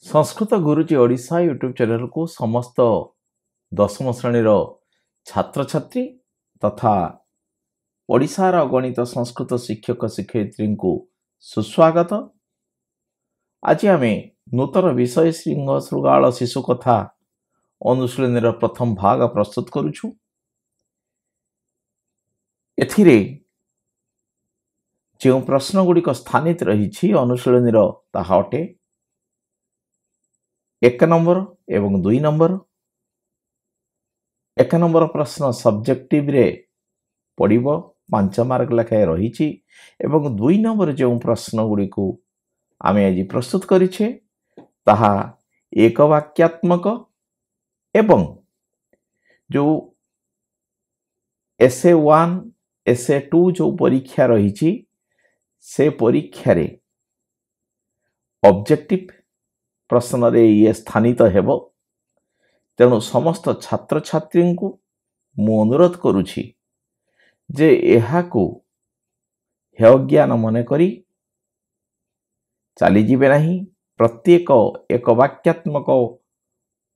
संस्कृत गुरुजी Odisha YouTube channel को समस्त दशम श्रेणीर छात्र छात्री तथा ओडिशार अगणित संस्कृत शिक्षक शिक्षयित्री को सुस्वागत। आज आम नूतन विषय सिंह शृगाल शिशु कथा अनुशीलनी प्रथम भाग प्रस्तुत करुछु। एथिरे जो प्रश्न गुड़िक स्थानित रही अनुशीलनी ताहा अटे 1 नंबर एवं 2 नंबर। 1 नंबर प्रश्न सब्जेक्टिव रे पड़िबो 5 मार्क लेखाए रही एवं 2 नंबर जो प्रश्न गुड़ी को आम आज प्रस्तुत करिछे ताहा एक वाक्यात्मक एवं जो एसे 1 एसे 2 जो परीक्षा रही से परीक्षा रे ऑब्जेक्टिव प्रश्न रे ये स्थानित हेबो। तेणु समस्त छात्र छात्री को मु अनुरोध करुछि जे एहाकू हेयज्ञान मन करी चली जिबे नहीं। प्रत्येक एक वाक्यात्मक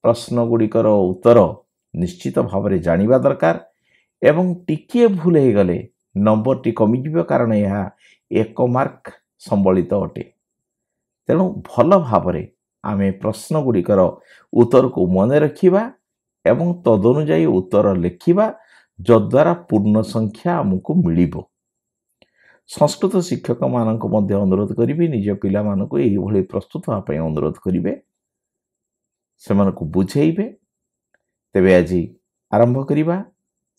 प्रश्न गुड़िकर उत्तर निश्चित भाव में जानिबा दरकार एवं टिके भूल हो गले नंबर टी कमिजिबो, कारण यह 1 मार्क संबलित अटे। तेणु भल भाव में आमे प्रश्न गुड़िकर उत्तर को मन रखिबा एवं तदनुजाई उत्तर लिखिबा जद्वारा पूर्ण संख्या आमको मिलिबो। संस्कृत शिक्षक मानक मध्य अनुरोध करिबि निज पिला मानक एही भली प्रस्तुत होआ पय अनुरोध करिबे, सेमानकु बुझेइबे। तेबे आज आरंभ करिबा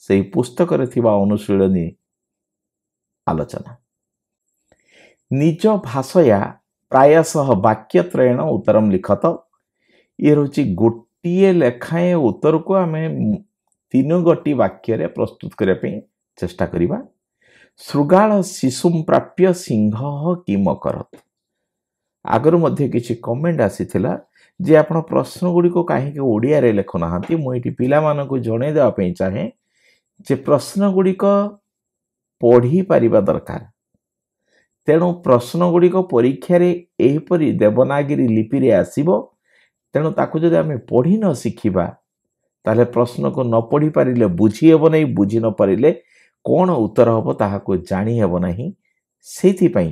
सेही पुस्तक रे थिबा अनुशीलनी आलोचना। निज भाषया प्रायशः वाक्यत्रयेण उत्तरम लिखत। ये रोची गोटिए लेखाएं उत्तर को आम 3 गोटी वाक्य रे प्रस्तुत करने पे चेष्टा करिबा। शृगाल शिशुम प्राप्य सिंह किम अकरत। आगर मध्य किछि कमेंट आसीथिला जे आपण प्रश्न गुडी को काहे के ओडिया रे लेखो नाहंती। मु एठी पिला मानन को जणे देवा पे चाहे जे प्रश्न गुडी को पढ़ी परिबा दरकार। तेणु प्रश्न गुड़िक परीक्षा रे एहीपरि देवनागरी लिपि रे आसीबो। तेणु ताकु जदि आमे पढ़ी न शिखिबा ताले प्रश्न को न पढ़ी पारिले बुझी हेबो नहीं, बुझी न पारिले कोन उत्तर हेबो ताहाको जानी हेबो नहीं। सेथि पई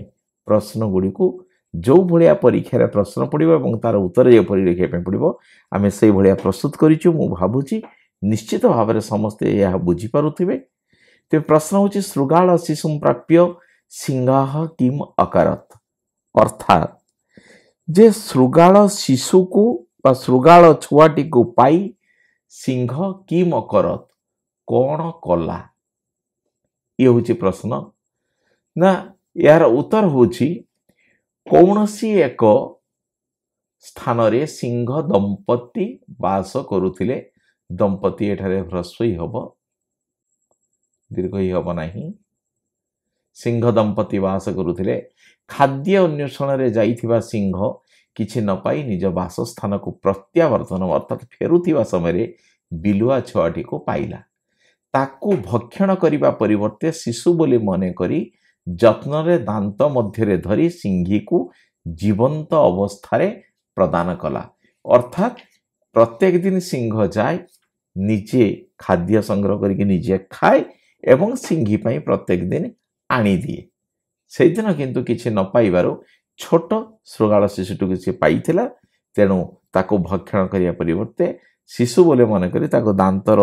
प्रश्न गुड़िको जो भलिया परीक्षा रे प्रश्न पड़िबो एवं तार उत्तर जे परि लिखे पे पड़िबो आमे सेही भलिया प्रस्तुत करिछु। मु भाबुची निश्चित भाव में समस्ते यह बुझी पारुथिबे। ते प्रश्न होची शृगाल शिशुम प्राप्य सिंह किम अकरत। अर्थात जे शृगाल शिशु को बा शृगाल छुआटी को पाई सिंह किम अकरत कौन कला, ये होची प्रश्न ना। यार उत्तर होची कौनसी एक स्थान रे सिंह दंपति वास करुथिले। दंपति एठारे ह्रस्वई हबो, दीर्घई हबो नहीं। सिंह दंपति वास करुथिले। खाद्य अन्वेषण रे जाइथिबा सिंह किछि न पाई निज वासस्थान को प्रत्यावर्तन अर्थात फेरुथिबा समय रे बिलुआ छुआटी को पाइला। ताकू भक्षण करिबा परिवर्ते शिशु बोली मने करी जत्न रे दांत मध्य रे धरी सिंही को जीवंत अवस्था रे प्रदान कला। अर्थात प्रत्येक दिन सिंह जाए निजे खाद्य संग्रह करके निजे खाए एवं सिंही पई प्रत्येक दिन आनी दिए। से दिन किंतु किछि न पाइबारो छोट शृगाल शिशुटू किछि पाइथिला। तेणु ताको भक्षण करिया परिवर्ते शिशु बोले मन करी ताको दांतर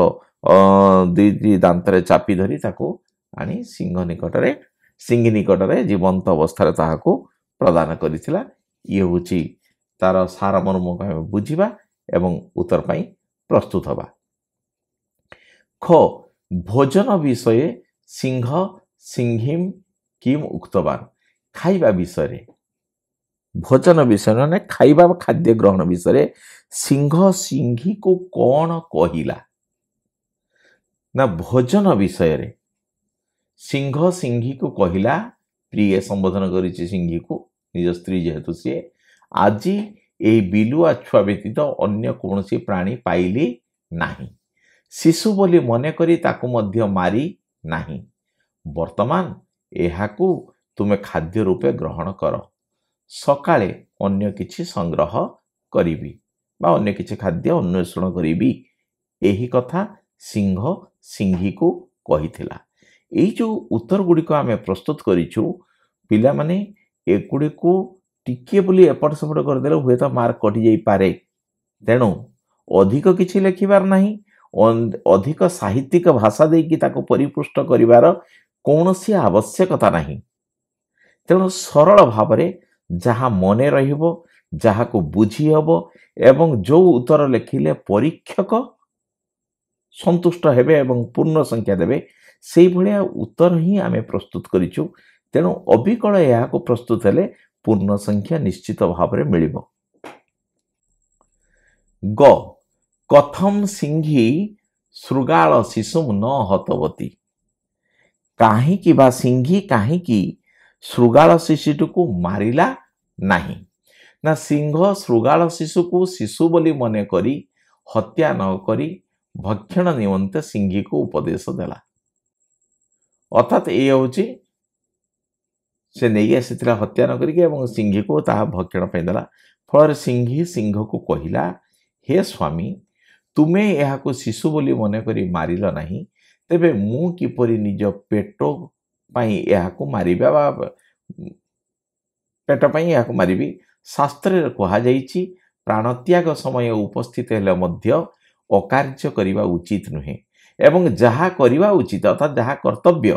दुई दांतरे चापी धरी ताको आनी सिंह निकटरे जीवंत अवस्था ताहाको प्रदान करिथिला। ये होची तार सार मर्म को बुझिबा एवं उत्तर पाई प्रस्तुत हबा। ख भोजन विषय सिंह सिंहिम किम उक्तवान। खाइबा विषय भोजन विषय ने खाइबा खाद्य ग्रहण विषय सिंह सिंही को कौन कहिला ना। भोजन विषय रे सिंह सिंही को कहिला प्रिय संबोधन करिछि सिंही को निज स्त्री जेहेतु सी आज ए बिलुआ छुआ व्यतीत अन्य कौनसी प्राणी पाइली नहीं। शिशु बोली मने करी ताकू मध्य मारी नहीं। वर्तमान एहाकू तुमे खाद्य रूपे ग्रहण कर, सकाळे अन्य किछि संग्रह କରିବି ବା ଅନ୍ୟ କିଛି ଖାଦ୍ୟ ଅନ୍ୱେଷଣ କରିବି। ଏହି କଥା ସିଂହ ସିଂହୀକୁ କହିଥିଲା। ଏଇ ଯେଉଁ ଉତ୍ତର ଗୁଡ଼ିକ ଆମେ ପ୍ରସ୍ତୁତ କରିଛୁ, ପିଲାମାନେ ଏଗୁଡ଼ିକୁ ଟିକିଏ ବୋଲି ଏପଟ ସେପଟ କରିଦେଲେ ହୁଏତ ମାର୍କ କଟିଯାଇପାରେ। ତେଣୁ ଅଧିକ କିଛି ଲେଖିବାର ନାହିଁ, ଅଧିକ ସାହିତ୍ୟିକ ଭାଷା ଦେଇକି ତାକୁ ପରିପୃଷ୍ଟ କରିବାର କୌଣସି ଆବଶ୍ୟକତା ନାହିଁ। ତେଣୁ ସରଳ ଭାବରେ ଯାହା ମନେ ରହିବ, ଯାହାକୁ ବୁଝି ହେବ ଏବଂ ଯେଉଁ ଉତ୍ତର ଲେଖିଲେ ପରୀକ୍ଷକ ସନ୍ତୁଷ୍ଟ ହେବେ ଏବଂ ପୂର୍ଣ୍ଣ ସଂଖ୍ୟା ଦେବେ, ସେଇଭଳିଆ ଉତ୍ତର ହିଁ ଆମେ ପ୍ରସ୍ତୁତ କରିଛୁ। ତେଣୁ ଅବିକଳ ଏହାକୁ ପ୍ରସ୍ତୁତ ହେଲେ ପୂର୍ଣ୍ଣ ସଂଖ୍ୟା ନିଶ୍ଚିତ ଭାବରେ ମିଳିବ। ଗ କଥମ ସିଂହୀ ଶୃଗାଳ ଶିଶୁମ୍ ନ ହତବତୀ। କାହିଁକି ବା ସିଂହୀ କାହିଁକି ଶୃଗାଳ ଶିଶୁଟିକୁ ମାରିଲା ନାହିଁ? ନା ସିଂହ ଶୃଗାଳ ଶିଶୁକୁ ଶିଶୁ ବୋଲି ମନେ କରି ହତ୍ୟା ନ କରି ଭକ୍ଷଣ ନିମନ୍ତେ ସିଂହୀକୁ ଉପଦେଶ ଦେଲା। ଅର୍ଥାତ୍ ଏଇ ହେଉଛି ସେ ନେଇ ଆସିଥିଲା ହତ୍ୟା ନ କରିକି ଏବଂ ସିଂହୀକୁ ତାହା ଭକ୍ଷଣ ପାଇଁ ଦେଲା। ଫଳରେ ସିଂହୀ ସିଂହକୁ କହିଲା, ହେ ସ୍ୱାମୀ, ତୁମେ ଏହାକୁ ଶିଶୁ ବୋଲି ମନେକରି ମାରିଲ ନାହିଁ, ତେବେ ମୁଁ କିପରି ନିଜ ପେଟ ପାଇଁ ଏହାକୁ ମାରିବା ବା ପେଟ ପାଇଁ ଏହାକୁ ମାରିବି? ଶାସ୍ତ୍ରରେ କୁହାଯାଇଛି, ପ୍ରାଣତ୍ୟାଗ ସମୟ ଉପସ୍ଥିତ ହେଲେ ମଧ୍ୟ ଅକାର୍ଯ୍ୟ କରିବା ଉଚିତ ନୁହେଁ ଏବଂ ଯାହା କରିବା ଉଚିତ ଅର୍ଥାତ୍ ଯାହା କର୍ତ୍ତବ୍ୟ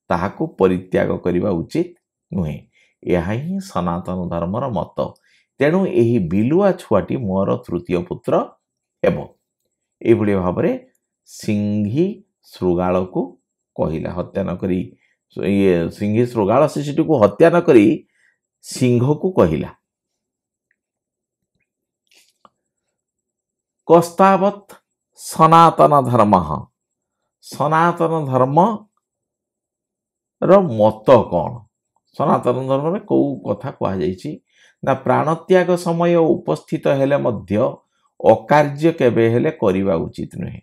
ତାହାକୁ ପରିତ୍ୟାଗ କରିବା ଉଚିତ ନୁହେଁ। ଏହା ହିଁ ସନାତନ ଧର୍ମର ମତ। ତେଣୁ ଏହି ବିଲୁଆ ଛୁଆଟି ମୋର ତୃତୀୟ ପୁତ୍ର ହେବ। ଏଇଭଳି ଭାବରେ ସିଂହୀ ଶୃଗାଳକୁ କହିଲା, ହତ୍ୟା ନ କରି ସିଂହୀ ଶୃଗାଳ ଶିଶୁଟିକୁ ହତ୍ୟା ନ କରି ସିଂହକୁ କହିଲା। କସ୍ତାବତ୍ ସନାତନ ଧର୍ମ। ସନାତନ ଧର୍ମର ମତ କ'ଣ? ସନାତନ ଧର୍ମରେ କେଉଁ କଥା କୁହାଯାଇଛି? ନା ପ୍ରାଣତ୍ୟାଗ ସମୟ ଉପସ୍ଥିତ ହେଲେ ମଧ୍ୟ ଅକାର୍ଯ୍ୟ କେବେ ହେଲେ କରିବା ଉଚିତ ନୁହେଁ।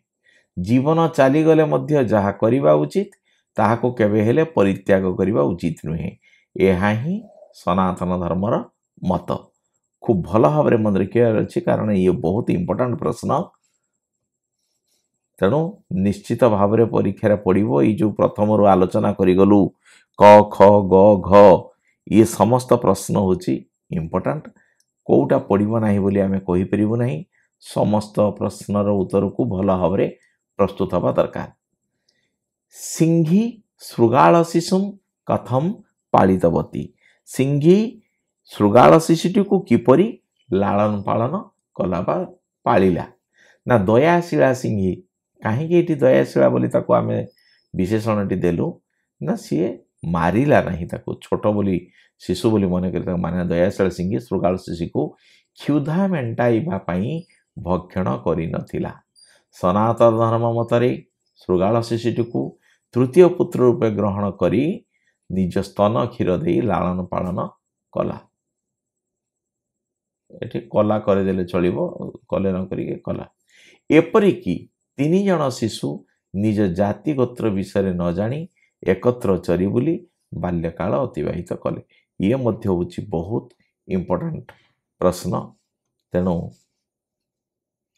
ଜୀବନ ଚାଲିଗଲେ ମଧ୍ୟ ଯାହା କରିବା ଉଚିତ ତାହାକୁ କେବେ ହେଲେ ପରିତ୍ୟାଗ କରିବା ଉଚିତ ନୁହେଁ। ଏହା ହିଁ ସନାତନ ଧର୍ମର ମତ। ଖୁବ୍ ଭଲ ଭାବରେ ମନେ ରଖିବାର ଅଛି, କାରଣ ଇଏ ବହୁତ ଇମ୍ପୋର୍ଟାଣ୍ଟ ପ୍ରଶ୍ନ। ତେଣୁ ନିଶ୍ଚିତ ଭାବରେ ପରୀକ୍ଷାରେ ପଡ଼ିବ। ଏଇ ଯେଉଁ ପ୍ରଥମରୁ ଆଲୋଚନା କରିଗଲୁ କ ଖ ଗ ଘ, ଇଏ ସମସ୍ତ ପ୍ରଶ୍ନ ହେଉଛି ଇମ୍ପୋର୍ଟାଣ୍ଟ। କେଉଁଟା ପଡ଼ିବ ନାହିଁ ବୋଲି ଆମେ କହିପାରିବୁ ନାହିଁ। ସମସ୍ତ ପ୍ରଶ୍ନର ଉତ୍ତରକୁ ଭଲ ଭାବରେ ପ୍ରସ୍ତୁତ ହେବା ଦରକାର। ସିଂହୀ ଶୃଗାଳ ଶିଶୁମ୍ କଥମ ପାଳିତବତୀ। ସିଂହୀ ଶୃଗାଳ ଶିଶୁଟିକୁ କିପରି ଲାଳନ ପାଳନ କଲା ବା ପାଳିଲା? ନା ଦୟାଶୀଳା ସିଂହୀ। କାହିଁକି ଏଠି ଦୟାଶୀଳା ବୋଲି ତାକୁ ଆମେ ବିଶେଷଣଟି ଦେଲୁ? ନା ସିଏ ମାରିଲା ନାହିଁ, ତାକୁ ଛୋଟ ବୋଲି ଶିଶୁ ବୋଲି ମନେ କରି ତାକୁ ମାନେ ଦୟାଶୀଳା ସିଂହୀ ଶୃଗାଳ ଶିଶୁକୁ କ୍ଷୁଧା ମେଣ୍ଟାଇବା ପାଇଁ ଭକ୍ଷଣ କରିନଥିଲା। ସନାତନ ଧର୍ମ ମତରେ ଶୃଗାଳ ଶିଶୁଟିକୁ ତୃତୀୟ ପୁତ୍ର ରୂପେ ଗ୍ରହଣ କରି ନିଜ ସ୍ତନ କ୍ଷୀର ଦେଇ ଲାଳନ ପାଳନ କଲା। ଏଠି କଲା କରିଦେଲେ ଚଳିବ, କଲେ ନ କରିକି କଲା। ଏପରିକି 3 ଜଣ ଶିଶୁ ନିଜ ଜାତି ଗୋତ୍ର ବିଷୟରେ ନ ଜାଣି ଏକତ୍ର ଚରି ବୁଲି ବାଲ୍ୟକାଳ ଅତିବାହିତ କଲେ। ଇଏ ମଧ୍ୟ ହେଉଛି ବହୁତ ଇମ୍ପୋର୍ଟାଣ୍ଟ ପ୍ରଶ୍ନ। ତେଣୁ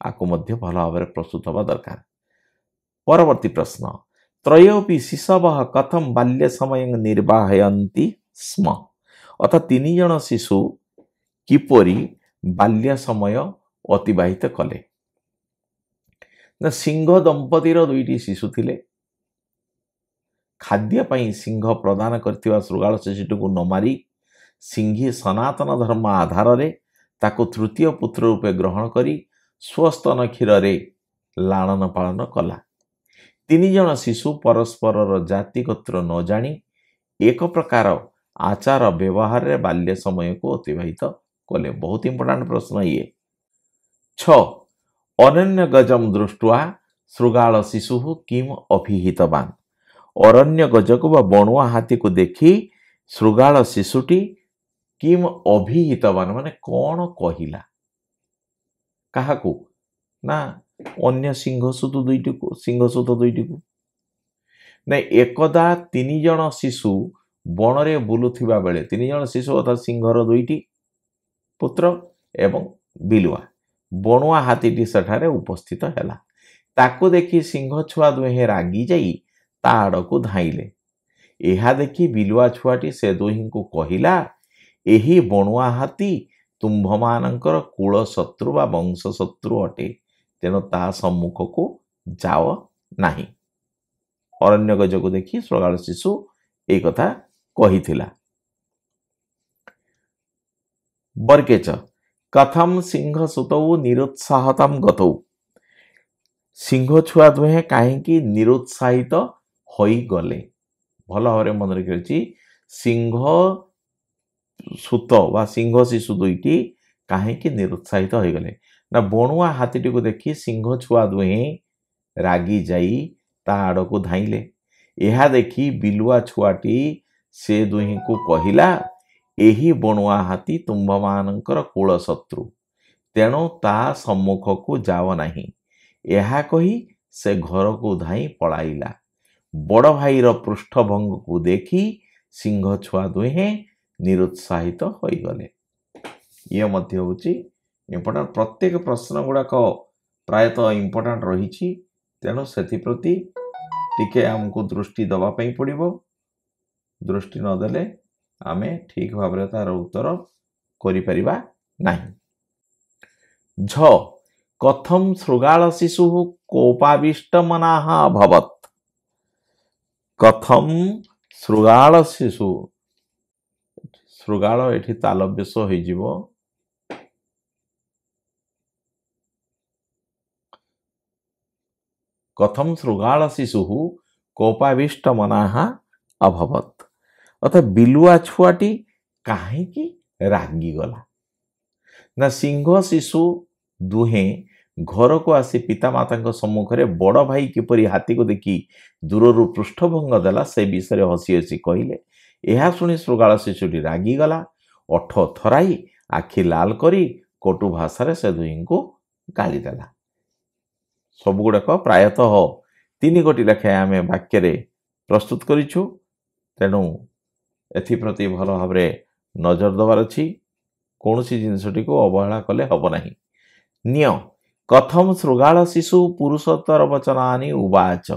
ଆକୁ ମଧ୍ୟ ଭଲ ଭାବରେ ପ୍ରସ୍ତୁତ ହେବା ଦରକାର। ପରବର୍ତ୍ତୀ ପ୍ରଶ୍ନ, ତ୍ରୟୋପି ଶିଶବଃ କଥମ ବାଲ୍ୟ ସମୟ ନିର୍ବାହୟନ୍ତି ସ୍ମ। ଅର୍ଥାତ୍ 3 ଜଣ ଶିଶୁ କିପରି ବାଲ୍ୟ ସମୟ ଅତିବାହିତ କଲେ? ନା ସିଂହ ଦମ୍ପତିର 2ଟି ଶିଶୁ ଥିଲେ। ଖାଦ୍ୟ ପାଇଁ ସିଂହ ପ୍ରଦାନ କରିଥିବା ଶୃଗାଳ ଶିଶୁଟିକୁ ନ ମାରି ସିଂହୀ ସନାତନ ଧର୍ମ ଆଧାରରେ ତାକୁ ତୃତୀୟ ପୁତ୍ର ରୂପେ ଗ୍ରହଣ କରି ସ୍ୱସ୍ତନ କ୍ଷୀରରେ ଲାଳନ ପାଳନ କଲା। 3 ଜଣ ଶିଶୁ ପରସ୍ପରର ଜାତି ଗୋତ୍ର ନ ଜାଣି ଏକ ପ୍ରକାର ଆଚାର ବ୍ୟବହାରରେ ବାଲ୍ୟ ସମୟକୁ ଅତିବାହିତ କଲେ। ବହୁତ ଇମ୍ପୋର୍ଟାଣ୍ଟ ପ୍ରଶ୍ନ ଇଏ। 6 ଅନନ୍ୟ ଗଜମ୍ ଦୃଷ୍ଟ୍ୱା ଶୃଗାଳ ଶିଶୁ କିମ୍ ଅଭିହିତବାନ୍। ଅରଣ୍ୟ ଗଜକୁ ବା ବଣୁଆ ହାତୀକୁ ଦେଖି ଶୃଗାଳ ଶିଶୁଟି କିମ୍ ଅଭିହିତବାନ୍ ମାନେ କ'ଣ କହିଲା? କାହାକୁ? ନା ଅନ୍ୟ ସିଂହସୂତ ଦୁଇଟିକୁ। ନା ଏକଦା 3 ଜଣ ଶିଶୁ ବଣରେ ବୁଲୁଥିବା ବେଳେ, 3 ଜଣ ଶିଶୁ ଅର୍ଥାତ୍ ସିଂହର 2ଟି ପୁତ୍ର ଏବଂ ବିଲୁଆ। ବଣୁଆ ହାତୀଟି ସେଠାରେ ଉପସ୍ଥିତ ହେଲା। ତାକୁ ଦେଖି ସିଂହ ଛୁଆ ଦୁହେଁ ରାଗି ଯାଇ ତା ଆଡ଼କୁ ଧାଇଁଲେ। ଏହା ଦେଖି ବିଲୁଆ ଛୁଆଟି ସେ ଦୁହିଁଙ୍କୁ କହିଲା, ଏହି ବଣୁଆ ହାତୀ ତୁମ୍ଭମାନଙ୍କର କୁଳ ଶତ୍ରୁ ବା ବଂଶ ଶତ୍ରୁ ଅଟେ, ତେଣୁ ତା ସମ୍ମୁଖକୁ ଯାଅ ନାହିଁ। ଅରଣ୍ୟଗଜକୁ ଦେଖି ଶୃଗାଳ ଶିଶୁ এই କଥା କହିଥିଲା। ବର୍କେଚ କଥମ ସିଂହ ସୁତଉ ନିରୁତ୍ସାହତମ ଗତଉ। ସିଂହ ଛୁଆ ଦୁହେଁ କାହିଁକି ନିରୁତ୍ସାହିତ ହୋଇଗଲେ? ଭଲ ଭାବରେ ମନେ ରଖିଅଛି, ସିଂହ ସୁତ ବା ସିଂହ ଶିଶୁ ଦୁଇଟି କାହିଁକି ନିରୁତ୍ସାହିତ ହୋଇଗଲେ? ନା ବଣୁଆ ହାତୀଟିକୁ ଦେଖି ସିଂହ ଛୁଆ ଦୁହେଁ ରାଗି ଯାଇ ତା ଆଡ଼କୁ ଧାଇଁଲେ। ଏହା ଦେଖି ବିଲୁଆ ଛୁଆଟି ସେ ଦୁହିଁଙ୍କୁ କହିଲା, ଏହି ବଣୁଆ ହାତୀ ତୁମ୍ଭମାନଙ୍କର କୁଳ ଶତ୍ରୁ, ତେଣୁ ତା ସମ୍ମୁଖକୁ ଯାଅ ନାହିଁ। ଏହା କହି ସେ ଘରକୁ ଧାଇଁ ପଳାଇଲା। ବଡ଼ ଭାଇର ପୃଷ୍ଠଭଙ୍ଗକୁ ଦେଖି ସିଂହ ଛୁଆ ଦୁହେଁ ନିରୁତ୍ସାହିତ ହୋଇଗଲେ। ଇଏ ମଧ୍ୟ ହେଉଛି ଇମ୍ପୋର୍ଟାଣ୍ଟ। ପ୍ରତ୍ୟେକ ପ୍ରଶ୍ନ ଗୁଡ଼ାକ ପ୍ରାୟତଃ ଇମ୍ପୋର୍ଟାଣ୍ଟ ରହିଛି, ତେଣୁ ସେଥିପ୍ରତି ଟିକେ ଆମକୁ ଦୃଷ୍ଟି ଦେବା ପାଇଁ ପଡ଼ିବ। ଦୃଷ୍ଟି ନଦେଲେ ଆମେ ଠିକ୍ ଭାବରେ ତାର ଉତ୍ତର କରିପାରିବା ନାହିଁ। ଝ କଥମ ଶୃଗାଳ ଶିଶୁ କୋପାବିଷ୍ଟମନାଃ ଅଭବତ୍। କଥମ ଶୃଗାଳ ଶିଶୁ, ଶୃଗାଳ ଏଠି ତାଲବ୍ୟସ ହୋଇଯିବ। कथम शृगाल शिशु कोपाविष्टमनाः अभवत्। अर्थात बिलुआ छुआटी काहींकी रागिगला ना सिंह शिशु दुहें घर को आसी पितामाता सम्मुखें बड़ भाई किपरि हाथी को देखी दूर पृष्ठभंग देला से विषय हसी हसी कहले। यह शुणी शृगाल शिशुटी रागिगला, ओठ थराई आखि लाल करी कटु भाषा से दुहीं को गाली देला। सबुगुड़ाक प्रायतः 3 गोटी लेखाएं आम वाक्य प्रस्तुत करिछु, तेणु एप्रति भल भाव नजर देवार अच्छी। कौन सी जिनसटी को अवहेला कले हब नहीं। निय कथम शृगाल शिशु पुरुषोत्तर वचनानि उवाच।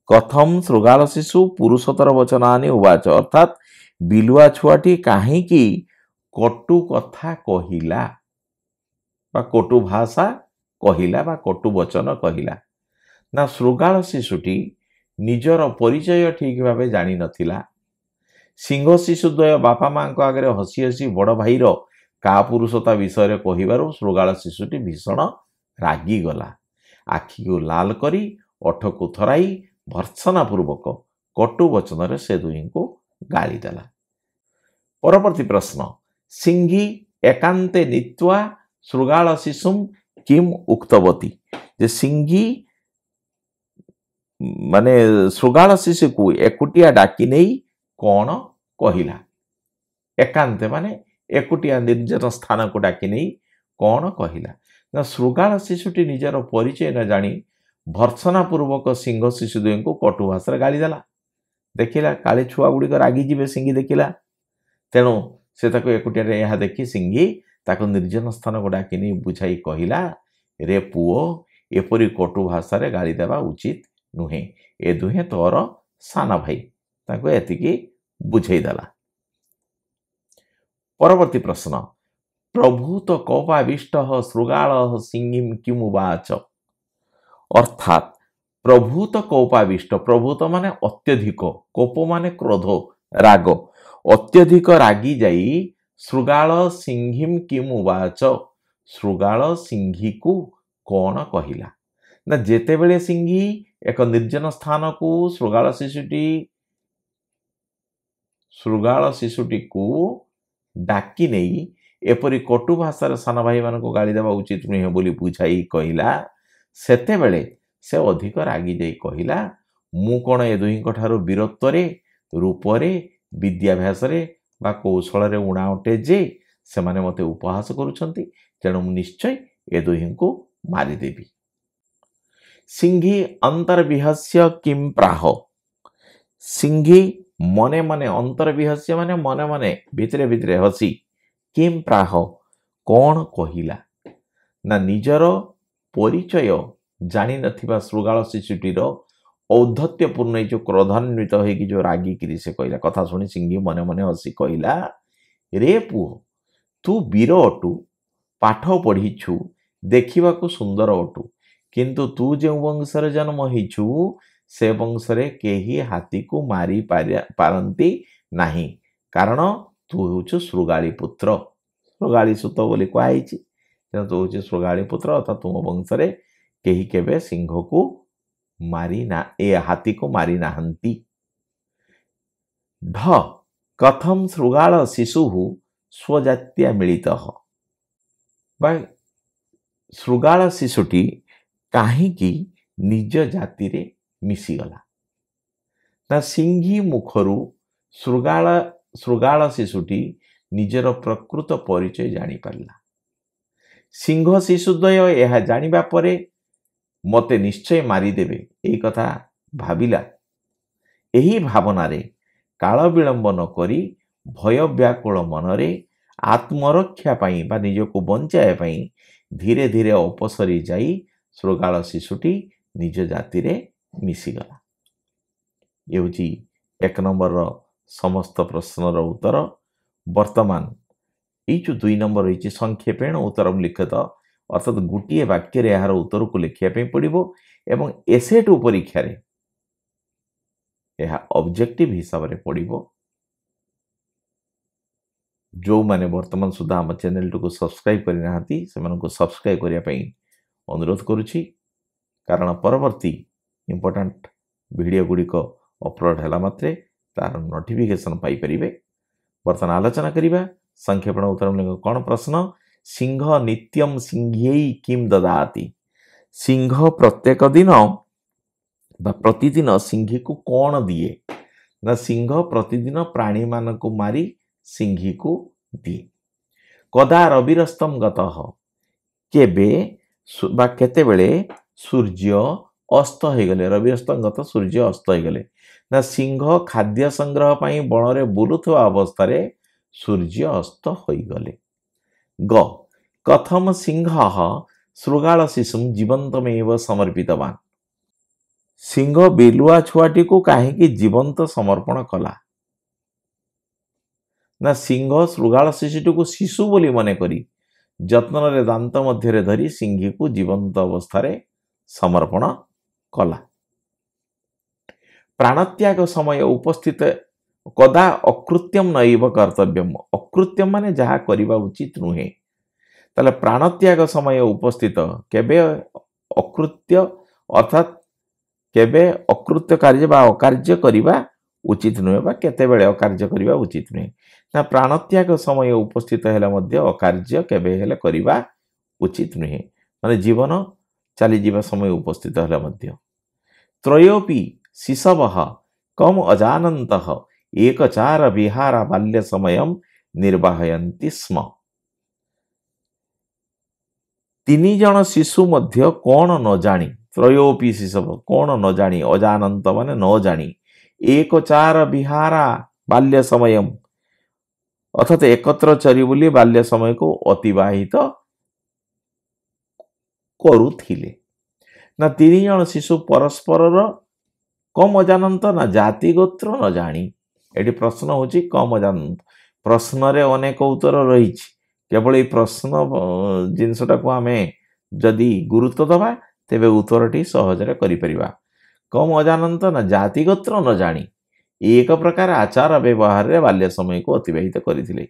कथम शृगाल शिशु पुरुषोत्तर वचनानि उवाच अर्थात बिलुआ छुआटी काहींकी कटु कथा कहिला बा कटु भाषा कहिला बा कटु वचन कहिला। ना शृगाल शिशुटी निजर परिचय ठीक भाव जानी नथिला। सिंह शिशुद्वय बापा माँ आगे हसी हसी बड़ भाईर का पुरुषता विषय कहबार शृगाल शिशुटी भीषण रागिगला। आखि को लाल करी ओठ को थराई भर्त्सना पूर्वक कटु वचन से दुहीं को गाली देला। परवर्ती प्रश्न, सिंही एकांते नीत्वा शृगाल शिशुम किम उक्तवती। जे सिंही माने शृगाल शिशु को एकुटिया डाकी नहीं कौन कहिला। एकांते माने एकुटिया निर्जन स्थान को डाकी नहीं कौन कहिला। ना शृगाल शिशुटी निजर परिचय न जानी भर्त्सना पूर्वक सिंह शिशु दुहीं को कटु भाषा गाली देला। देखिला काले छुआ गुड़िक रागी जीवे सिंही देखिला, तेणु से ताको एकुटिया यह देखी सिंही ताको निर्जन स्थान को डाकी नहीं बुझाई कहिला, रे पुओ एपरी कटु भाषा गाली देवा उचित नुहे, ए दुहे तोर सान भाई, ताको एतिकी बुझेदेला। परवर्ती प्रश्न, प्रभूत कोपाविष्ट शृगाल सिंहिम किमुवाच। अर्थात प्रभूत कोपाविष्ट, प्रभूत माने अत्यधिक, कोप माने क्रोध राग, अत्यधिक रागी जाई शृगाल सिंहिम किमुवाच, शृगाल सिंही को कौन कहिला। ना जेते बेले सिंही एक निर्जन स्थान को शृगाल शिशुटी को डाकी नहीं एपरी कटु भाषा सान भाई मान को गाली देवा उचित नुहे बोली बुझाई कहला। सेते बेले से अधिक रागी जाई कहला, मु कौन ए दुहीं ठारू वीरत्वरे रूपरे विद्याभ्यासरे बा कौशल उणा अटे जे से माने मते उपहास करुछंती, तेणु निश्चय ए दुहीं को मारिदेवी। सिंही अंतर्विहस्य किम प्राह। सिंही मने मने, अंतर्विहस्य माने मने मने भितरे भितरे हसी, किम प्राह कौन कहिला ना निजर परिचय जानी नथिबा श्रृगाल शिशुटीर औद्धत्यपूर्ण जो क्रोधान्वित होगी जो रागिकी से कहला कथा शुणी सिंही मने मने हसी कहला रे पुओ तू वीर अटु पाठ पढ़ीछु देखा सुंदर अटु किंतु तू जो वंशरे जन्म होइछु से वंशरे केही हाथी को मारी पारंती नाही कारण तू हूँ श्रृगाली पुत्र श्रृगाली सुत बोली कहुई तू हूँ श्रृगाली पुत्र अर्थात तुम वंशरे केही केबे सिंह को मारी ना ए हाथी को मारी नाहंती। ढ कथम श्रृगाल शिशु स्वजात्या मिलित श्रृगाल शिशुटी काहींकी निज जाति रे मिसीगला ना सिंही मुखरू श्रृगाल शिशुटी निजर प्रकृत परिचय जानी पारला सिंह शिशुद्वय यह जानिबा परे मते निश्चय मारिदेवे यही कथा भाविला एही भावनारे काल विलंब न करी भय व्याकुल मनरे आत्मरक्षा पाई बा निजको बंचाए पाई धीरे धीरे अपसरी जाई श्रृगाल शिशुटी निज जाति रे मिसीगला। ये हूँ एक नंबर समस्त प्रश्नर उत्तर। वर्तमान ये जो 2 नंबर रही संक्षेपेण उत्तर लिखित अर्थात गोटे वाक्य यार उत्तर को लिखापी पड़ो एवं एसे टू परीक्षा रे यह ऑब्जेक्टिव हिसाब से पड़ो। जो माने वर्तमान सुधा आम चैनल को सब्सक्राइब करना से सब्सक्राइब करने अनुरोध करुच्ची कारण परवर्ती इंपोर्टेंट वीडियो गुड़िक अपलोड है मात्रे तार नोटिफिकेशन पाइपर। बर्तमान आलोचना करवा संक्षेपण उत्तर कौन प्रश्न सिंह नित्यम सिंह्यै किम ददाति सिंह प्रत्येक दिन बा प्रतिदिन सिंही को कौन दिए ना सिंह प्रतिदिन प्राणी मान को मारी सिंही को दिए। कदा रविरस्तम गतः केबे बा केते बेले सूर्य अस्त हो गले रविरस्तम गत सूर्य अस्त हो गले ना सिंह खाद्य संग्रह पाई बण रे बुलुथवा अवस्था रे सूर्य अस्त हो गले। ग कथम सिंह श्रृगाल शिशुम जीवंतमेव समर्पितवान सिंह बिलुआ छुआटी को काहेकि जीवंत समर्पण कला ना सिंह श्रृगाल शिशुटी को शिशु बोली मन करी जत्न रे दांत मध्य धरी सिंही को जीवंत अवस्था रे समर्पण कला। प्राणत्याग समय उपस्थित कदा अकृत्यम नैव कर्तव्यम अकृत्यम माने जहा करिबा उचित नुहे ताले प्राणत्याग समय उपस्थित केबे अकृत्य अर्थात केबे अकृत्य कार्य बा अकार्य करिबा उचित नुहे बा केते बेले अकार्य करिबा उचित नुहे ना प्राणत्याग समय उपस्थित हेले मध्य अकार्य केबे हेले करिबा उचित नुहे माने जीवन चली जीवा समय उपस्थित हेले मध्य। त्रयोपि शिशवः कम अजानन्तः एकचार विहार बाल्य समयम निर्वाहयन्ति स्म 3 जन शिशु मध्य कौन न जानी त्रयोपि शिशव कौन न जानी अजानंत माने न जानी एकचार विहारा बाल्य समयम अर्थात एकत्र चरी बोली बाल्य समय को अतिवाहित करुथिले ना 3 जन शिशु परस्पर कम अजानंत ना जाति गोत्र न जानी। एटी प्रश्न होची कम अजानंत प्रश्न रे अनेक उत्तर रही केवल ये प्रश्न जिनसटा को आम जदि गुरुत्व दबा तेबे उत्तरटी सहजरे करिपरिबा। कम अजानंत ना जाति गोत्र न जानी एक प्रकार आचार व्यवहार रे बाल्य समय को अतिवाहित करथिले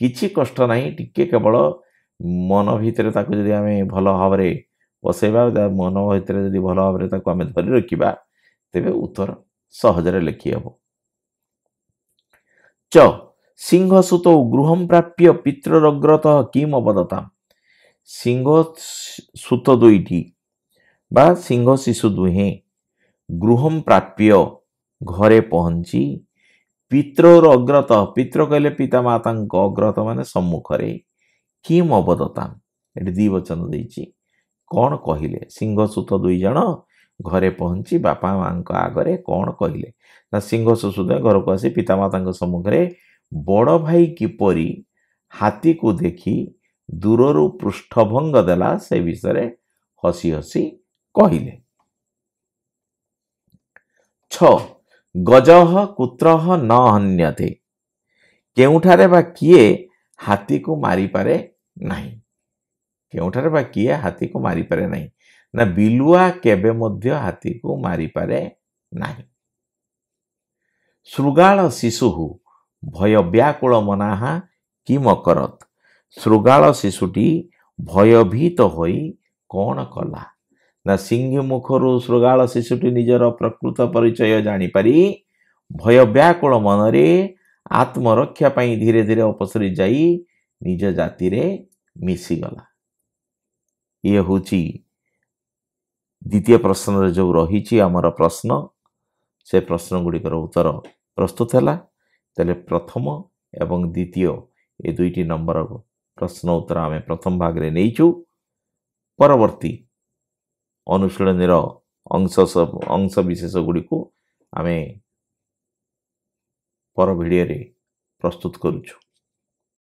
किछि कष्ट नाही टिके केवल मन भितर ताको जदि आमे भलो भावरे बसेबा मन भितर जदि भलो भावरे ताको आमे धरि रखिबा तेबे उत्तर सहजरे लिखि हबो। च सिंह सुतो गृहम प्राप्य पितृरग्रतः किम अवदताम सिंह सुत दुईटी बा सिंह शिशु दुहे गृहम प्राप्य घरे पहुंची पितृर अग्रत पितृ कहले पिता माता अग्रत माने सम्मुखरे किम अवदताम एटी 2 वचन देछि कौन कहिले सिंह सुत 2 जन घरे पहुंची बापा मां आगरे कौन कहिले ना सिंह शिशुद्वय घर को आसी पिता माता सम्मुखरे बड़ भाई किपरि हाथी को देखी दूररू पृष्ठभंग देला से विषय हसी हसी कहिले। 6 गजः कुत्रः न हन्यते केउठारे बा किए हाथी को मारी पारे नहीं केउठारे बा किए हाथी को मारी पारे नहीं ना बिलुआ केबे मध्य हाथी को मारी पारे नहीं। श्रुगाल शिशु भय व्याकुल मनाहा किम करत श्रुगाल शिशुटी भयभीत होई कौन कला ना सिंह मुखरू श्रुगाल शिशुटी निजर प्रकृत परिचय जानीपारी भय व्याकुल मनरे आत्मरक्षा पाई धीरे धीरे अपसरी जाई निज जाति रे मिसीगला। ये हूँ द्वितीय प्रश्न जो रही आमर प्रश्न से प्रश्न गुड़िकर उत्तर प्रस्तुत है। तेले प्रथम एवं द्वितीय ये दुईटी नंबर प्रश्न उत्तर आम प्रथम भाग रे नहींचु। परवर्ती अनुशीलन अंश विशेष गुड़ी को आम पर भिडियो रे प्रस्तुत करूछु।